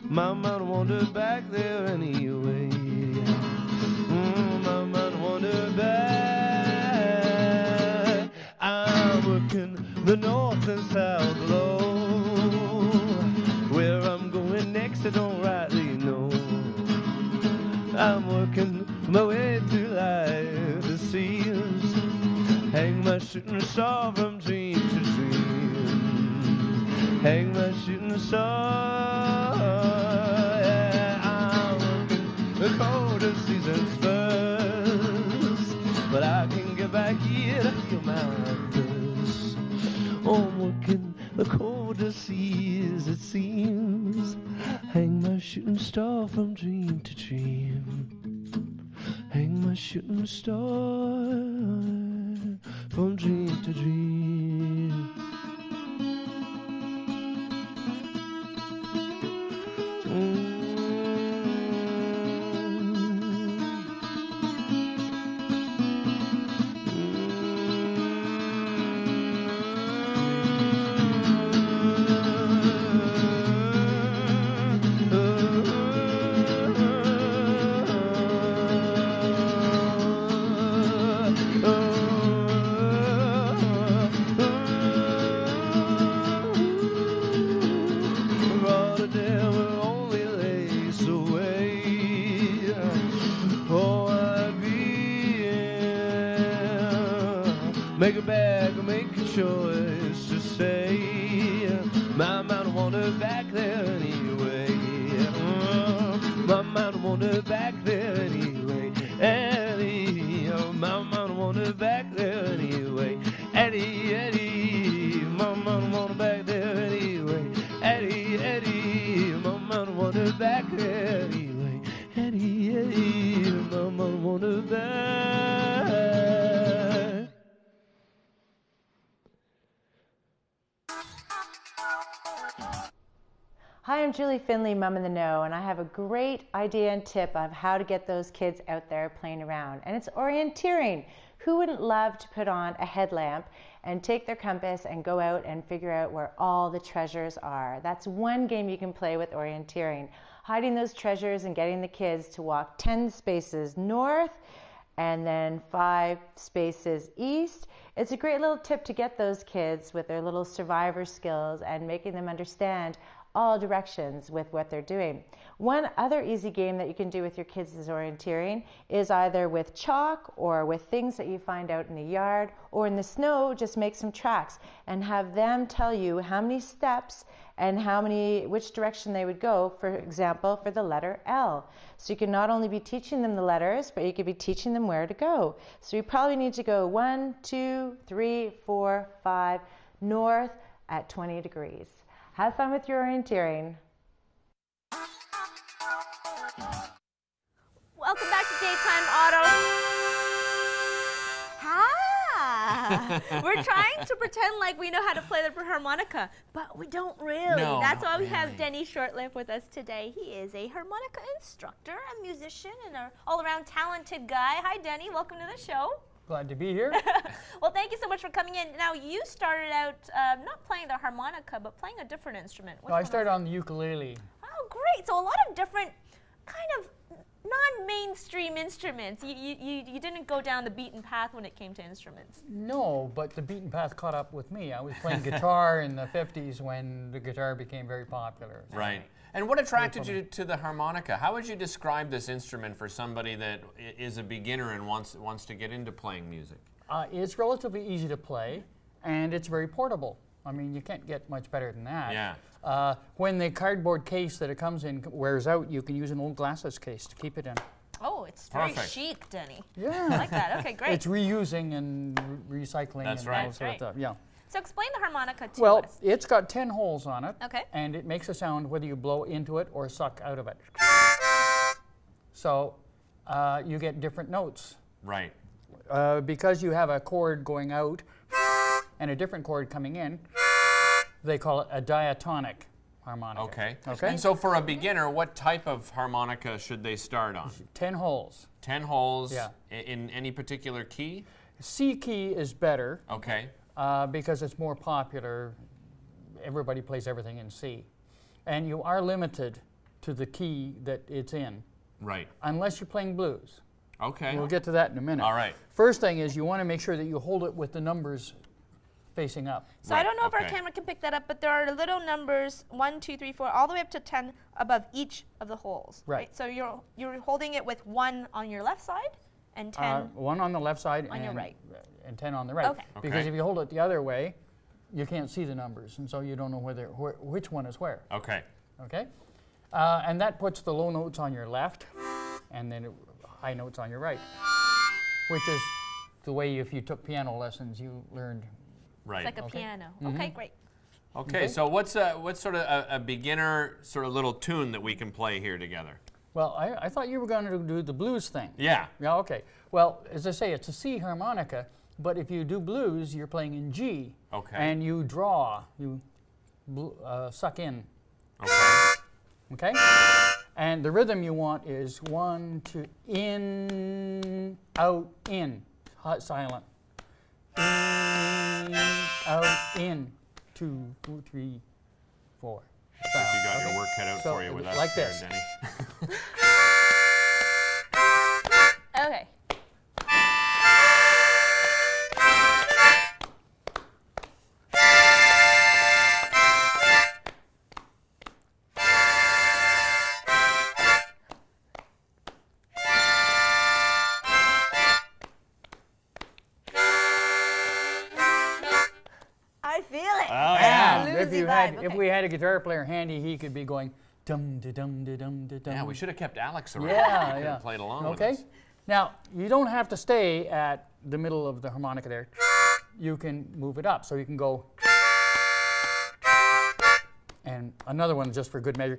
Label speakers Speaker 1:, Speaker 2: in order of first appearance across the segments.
Speaker 1: My mind wandered back there anyway. My mind wandered back. I'm working the north and south below. Where I'm going next I don't rightly know. I'm working my way through life, it seems. Hang my shooting star from dream to dream. Hang my shooting star. Yeah, I'm working the colder seasons first, but I can get back here to heal my thirst. Oh, I'm working the colder seas, it seems. Hang my shooting star from dream to dream. Hang my shooting star from dream to dream. Make a bag or make a choice to stay. My mind wandered back there anyway. My mind wandered back there anyway. Eddie, my mind wandered back there anyway. Eddie, Eddie, my mind wandered back there anyway. Eddie, Eddie, my mind wandered back there anyway. Eddie, Eddie, my mind wandered back.
Speaker 2: Hi, I'm Julie Finley, Mom in the Know, and I have a great idea and tip of how to get those kids out there playing around. And it's orienteering. Who wouldn't love to put on a headlamp and take their compass and go out and figure out where all the treasures are? That's one game you can play with orienteering. Hiding those treasures and getting the kids to walk 10 spaces north and then 5 spaces east. It's a great little tip to get those kids with their little survivor skills and making them understand all directions with what they're doing. One other easy game that you can do with your kids as orienteering is either with chalk or with things that you find out in the yard or in the snow. Just make some tracks and have them tell you how many steps and which direction they would go, for example, for the letter L. So you can not only be teaching them the letters, but you could be teaching them where to go. So you probably need to go 1, 2, 3, 4, 5, north at 20 degrees. Have fun with your orienteering.
Speaker 3: Welcome back to Daytime Auto. We're trying to pretend like we know how to play the harmonica, but we don't really.
Speaker 4: No,
Speaker 3: That's why we
Speaker 4: really.
Speaker 3: have Denny Shortlift with us today. He is a harmonica instructor, a musician, and an all-around talented guy. Hi, Denny. Welcome to the show.
Speaker 5: Glad to be here.
Speaker 3: Well, thank you so much for coming in. Now, you started out not playing the harmonica, but playing a different instrument.
Speaker 5: No, I started on the ukulele.
Speaker 3: Oh, great. So a lot of different kind of non-mainstream instruments. You didn't go down the beaten path when it came to instruments.
Speaker 5: No, but the beaten path caught up with me. I was playing guitar in the 50s when the guitar became very popular. So.
Speaker 4: Right. And what attracted you to the harmonica? How would you describe this instrument for somebody that is a beginner and wants to get into playing music?
Speaker 5: It's relatively easy to play, and it's very portable. I mean, you can't get much better than that.
Speaker 4: Yeah.
Speaker 5: When the cardboard case that it comes in wears out, you can use an old glasses case to keep it in.
Speaker 3: Oh, it's very
Speaker 4: Perfect.
Speaker 3: chic, Denny.
Speaker 5: Yeah.
Speaker 3: I like that. Okay, great.
Speaker 5: It's reusing and recycling.
Speaker 4: That's
Speaker 5: and
Speaker 4: right.
Speaker 5: all sort of stuff. Yeah.
Speaker 3: So explain the harmonica to
Speaker 5: Well,
Speaker 3: us.
Speaker 5: it's got 10 holes on it.
Speaker 3: Okay.
Speaker 5: And it makes a sound whether you blow into it or suck out of it. So you get different notes.
Speaker 4: Right.
Speaker 5: Because you have a chord going out and a different chord coming in, they call it a diatonic harmonica.
Speaker 4: Okay.
Speaker 5: Okay.
Speaker 4: And so for a beginner, what type of harmonica should they start on?
Speaker 5: 10 holes.
Speaker 4: 10 holes
Speaker 5: Yeah.
Speaker 4: in any particular key?
Speaker 5: C key is better
Speaker 4: Okay.
Speaker 5: because it's more popular. Everybody plays everything in C. and you are limited to the key that it's in,
Speaker 4: Right.
Speaker 5: unless you're playing blues.
Speaker 4: Okay.
Speaker 5: We'll get to that in a minute.
Speaker 4: All right.
Speaker 5: First thing is you want to make sure that you hold it with the numbers facing up.
Speaker 3: So I don't know if our
Speaker 4: okay.
Speaker 3: camera can pick that up, but there are little numbers 1, 2, 3, 4, all the way up to 10 above each of the holes.
Speaker 5: Right.
Speaker 3: So you're holding it with 1 on your left side and 10.
Speaker 5: 1 on the left side
Speaker 3: On
Speaker 5: and,
Speaker 3: your right.
Speaker 5: and 10 on the right.
Speaker 3: Okay.
Speaker 5: Because
Speaker 4: Okay.
Speaker 5: if you hold it the other way, you can't see the numbers, and so you don't know which one is where.
Speaker 4: Okay.
Speaker 5: Okay? And that puts the low notes on your left, and then high notes on your right, which is the way if you took piano lessons you learned.
Speaker 4: Right.
Speaker 3: It's like a piano. Okay, great.
Speaker 4: Okay, so what's sort of a beginner sort of little tune that we can play here together?
Speaker 5: Well, I thought you were going to do the blues thing.
Speaker 4: Yeah.
Speaker 5: Yeah, okay. Well, as I say, it's a C harmonica, but if you do blues, you're playing in G.
Speaker 4: Okay.
Speaker 5: And you draw, you suck in,
Speaker 4: Okay.
Speaker 5: okay? And the rhythm you want is 1, 2, in, out, in, hot, silent. In, out, in, 2, 3, 4.
Speaker 4: You got your work cut out
Speaker 5: So,
Speaker 4: for you with that
Speaker 5: like
Speaker 4: there,
Speaker 5: this.
Speaker 4: Denny.
Speaker 3: Okay. I feel it.
Speaker 4: Oh, yeah.
Speaker 5: And if
Speaker 3: Bluesy
Speaker 5: you had,
Speaker 3: vibe,
Speaker 5: if
Speaker 3: okay.
Speaker 5: we had a guitar player handy, he could be going dum da dum da dum da dum.
Speaker 4: Yeah, we should have kept Alex around.
Speaker 5: Yeah,
Speaker 4: He could
Speaker 5: yeah.
Speaker 4: have played along
Speaker 5: Okay.
Speaker 4: with us.
Speaker 5: Now you don't have to stay at the middle of the harmonica there. You can move it up, so you can go. And another one just for good measure.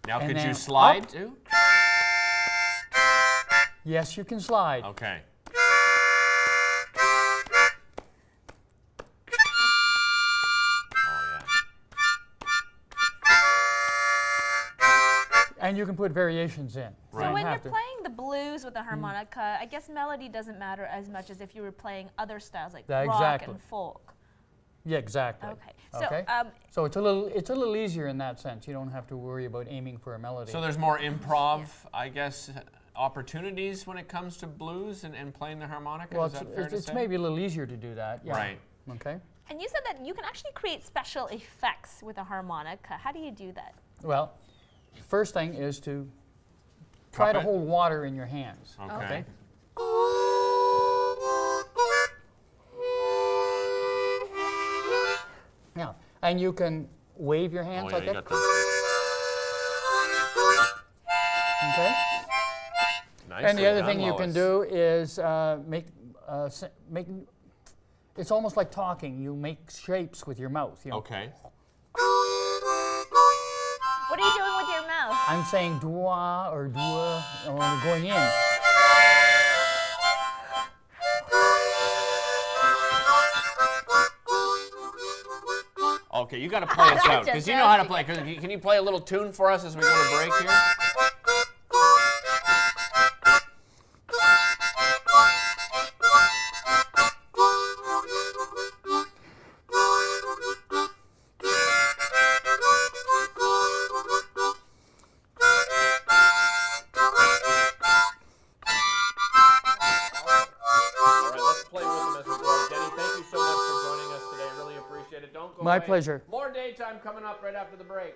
Speaker 4: Now,
Speaker 5: And
Speaker 4: could
Speaker 5: then
Speaker 4: you slide
Speaker 5: up.
Speaker 4: too?
Speaker 5: Yes, you can slide.
Speaker 4: Okay. Oh, yeah.
Speaker 5: And you can put variations in. You
Speaker 3: So
Speaker 4: Right.
Speaker 5: don't
Speaker 3: when you're
Speaker 5: have to.
Speaker 3: playing the blues with the harmonica, I guess melody doesn't matter as much as if you were playing other styles like
Speaker 5: Yeah,
Speaker 3: rock
Speaker 5: exactly.
Speaker 3: and folk.
Speaker 5: Yeah, exactly.
Speaker 3: Okay. So
Speaker 5: Okay. So it's a little easier in that sense. You don't have to worry about aiming for a melody.
Speaker 4: So there's more improv, I guess, opportunities when it comes to blues and playing the harmonica?
Speaker 5: well,
Speaker 4: Is that fair to
Speaker 5: it's
Speaker 4: say?
Speaker 5: maybe a little easier to do that. Yeah.
Speaker 4: Right.
Speaker 5: Okay.
Speaker 3: and you said that you can actually create special effects with a harmonica. How do you do that?
Speaker 5: Well, first thing is to try to
Speaker 4: Cup it?
Speaker 5: hold water in your hands.
Speaker 4: Okay.
Speaker 5: Yeah. And you can wave your hands
Speaker 4: Oh, yeah,
Speaker 5: like
Speaker 4: you
Speaker 5: that.
Speaker 4: got the
Speaker 5: Okay.
Speaker 4: nicely
Speaker 5: And the other
Speaker 4: done,
Speaker 5: thing you can
Speaker 4: Lois.
Speaker 5: do is make. It's almost like talking. You make shapes with your mouth. You know.
Speaker 4: Okay.
Speaker 3: What are you doing with your mouth?
Speaker 5: I'm saying dua or dua or going in.
Speaker 4: Okay, you got to play us out because
Speaker 3: Just
Speaker 4: you know how to
Speaker 3: joking.
Speaker 4: play. Can you play a little tune for us as we go to break here? All right, let's play rhythm as we go. Denny, thank you so much for joining us today. Really appreciate it. Don't go
Speaker 5: My
Speaker 4: away.
Speaker 5: pleasure.
Speaker 4: More daytime coming up right after the break.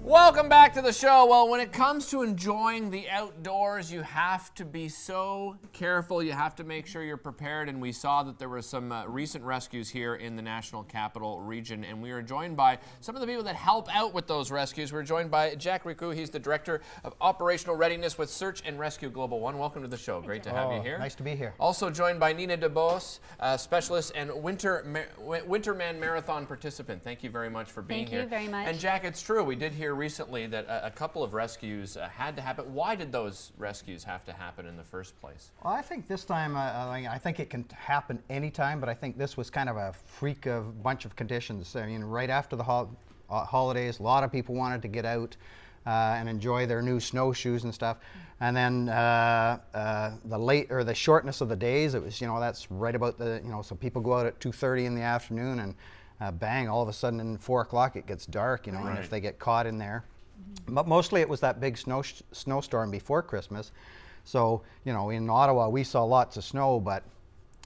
Speaker 4: Welcome back to the show. Well, when it comes to enjoying the outdoors, you have to be so careful. You have to make sure you're prepared. And we saw that there were some recent rescues here in the National Capital Region. And we are joined by some of the people that help out with those rescues. We're joined by Jack Ricoux. He's the Director of Operational Readiness with Search and Rescue Global One. Welcome to the show. Great to have you here.
Speaker 6: Nice to be here.
Speaker 4: Also joined by Nina DeBose, Specialist and Winterman Marathon participant. Thank you very much for being here.
Speaker 7: Thank you very much.
Speaker 4: And Jack, it's true. We did hear recently that a couple of rescues had to happen. Why did those rescues have to happen in the first place?
Speaker 6: Well, I think this time, I think it can happen anytime, but I think this was kind of a freak of bunch of conditions. I mean, right after the holidays, a lot of people wanted to get out and enjoy their new snowshoes and stuff. And then the shortness of the days, it was, that's right about so people go out at 2:30 in the afternoon and bang, all of a sudden in 4 o'clock it gets dark, and if they get caught in there. But mostly it was that big snowstorm before Christmas. So, in Ottawa we saw lots of snow, but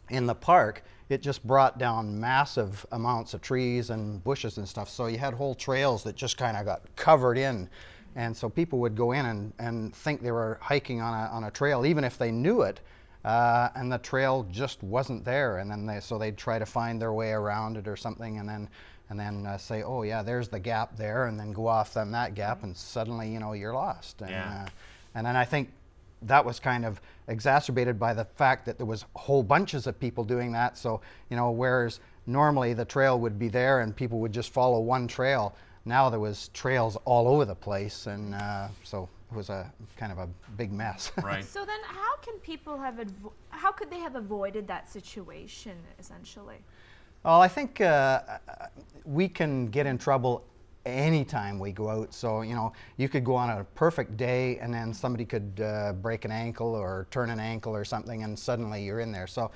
Speaker 6: in the park it just brought down massive amounts of trees and bushes and stuff. So you had whole trails that just kind of got covered in. And so people would go in and think they were hiking on a trail, even if they knew it. And the trail just wasn't there, and then they'd try to find their way around it or something, and then say, oh yeah, there's the gap there, and then go off on that gap, and suddenly you're lost. And then I think that was kind of exacerbated by the fact that there was whole bunches of people doing that. So whereas normally the trail would be there and people would just follow one trail, now there was trails all over the place, and so it was a kind of a big mess.
Speaker 4: Right.
Speaker 3: So then how could they have avoided that situation, essentially?
Speaker 6: Well, I think we can get in trouble anytime we go out. So, you could go on a perfect day and then somebody could break an ankle or turn an ankle or something, and suddenly you're in there. So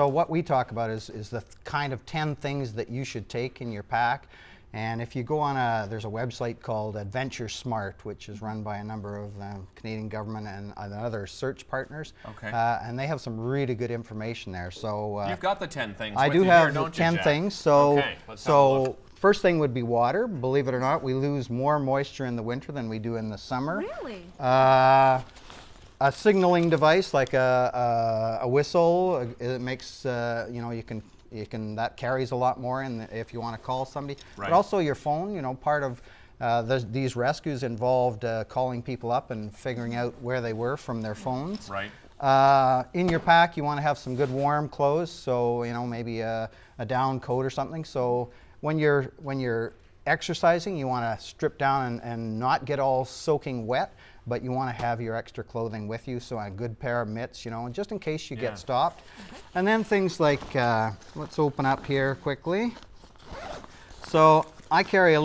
Speaker 6: what we talk about is the kind of 10 things that you should take in your pack. And if you go on there's a website called Adventure Smart, which is run by a number of Canadian government and other search partners.
Speaker 4: Okay.
Speaker 6: And they have some really good information there. So
Speaker 4: you've got the 10 things.
Speaker 6: I
Speaker 4: with
Speaker 6: do
Speaker 4: you
Speaker 6: have
Speaker 4: here, don't you,
Speaker 6: 10
Speaker 4: Jack?
Speaker 6: things. So,
Speaker 4: okay, let's have a look.
Speaker 6: First thing would be water. Believe it or not, we lose more moisture in the winter than we do in the summer.
Speaker 3: Really?
Speaker 6: A signaling device like a whistle, it makes you can that carries a lot more if you want to call somebody.
Speaker 4: Right.
Speaker 6: But also your phone, part of these rescues involved calling people up and figuring out where they were from their phones.
Speaker 4: Right.
Speaker 6: In your pack, you want to have some good warm clothes, so maybe a down coat or something. So when you're exercising, you want to strip down and not get all soaking wet, but you want to have your extra clothing with you, so a good pair of mitts, just in case you get stopped. Okay. And then things like, let's open up here quickly. So I carry a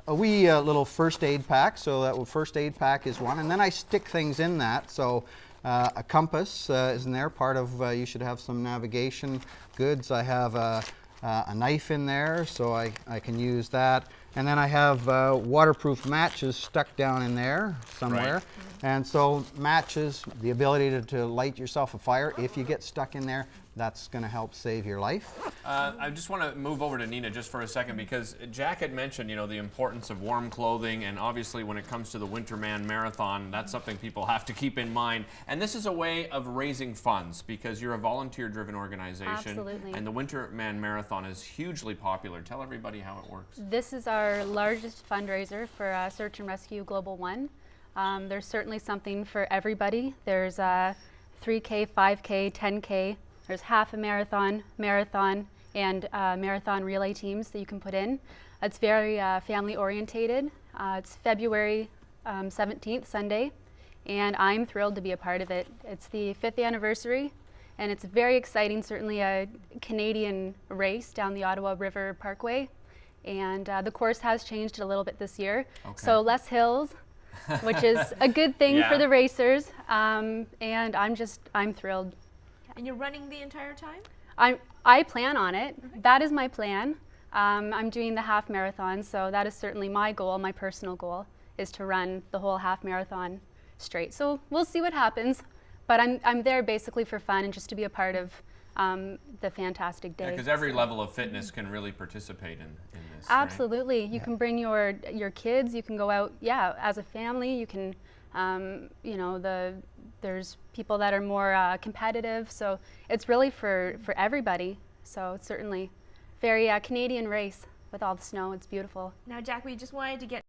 Speaker 6: wee little first aid pack, so that first aid pack is one, and then I stick things in that. So a compass is in there, part of, you should have some navigation goods. I have a knife in there, so I can use that. And then I have waterproof matches stuck down in there somewhere.
Speaker 4: Right.
Speaker 6: And so matches, the ability to light yourself a fire if you get stuck in there, that's going to help save your life.
Speaker 4: I just want to move over to Nina just for a second, because Jack had mentioned, the importance of warm clothing, and obviously when it comes to the Winterman Marathon, that's something people have to keep in mind. And this is a way of raising funds, because you're a volunteer-driven organization.
Speaker 7: Absolutely.
Speaker 4: And the Winterman Marathon is hugely popular. Tell everybody how it works.
Speaker 7: This is our largest fundraiser for Search and Rescue Global One. There's certainly something for everybody. There's 3K, 5K, 10K. There's half a marathon, and marathon relay teams that you can put in. It's very family orientated. It's February 17th, Sunday, and I'm thrilled to be a part of it. It's the 5th anniversary, and it's very exciting, certainly a Canadian race down the Ottawa River Parkway. And the course has changed a little bit this year.
Speaker 4: Okay.
Speaker 7: So less hills, which is a good thing for the racers, and I'm thrilled.
Speaker 3: And you're running the entire time?
Speaker 7: I plan on it. Okay. That is my plan. I'm doing the half marathon, so that is certainly my goal, my personal goal, is to run the whole half marathon straight. So we'll see what happens, but I'm there basically for fun and just to be a part of the fantastic day.
Speaker 4: Because every level of fitness can really participate in this.
Speaker 7: Absolutely. You can bring your kids. You can go out, as a family. You can, you know, there's people that are more competitive. So it's really for everybody. So it's certainly very Canadian race with all the snow. It's beautiful.
Speaker 3: Now, Jack, we just wanted to get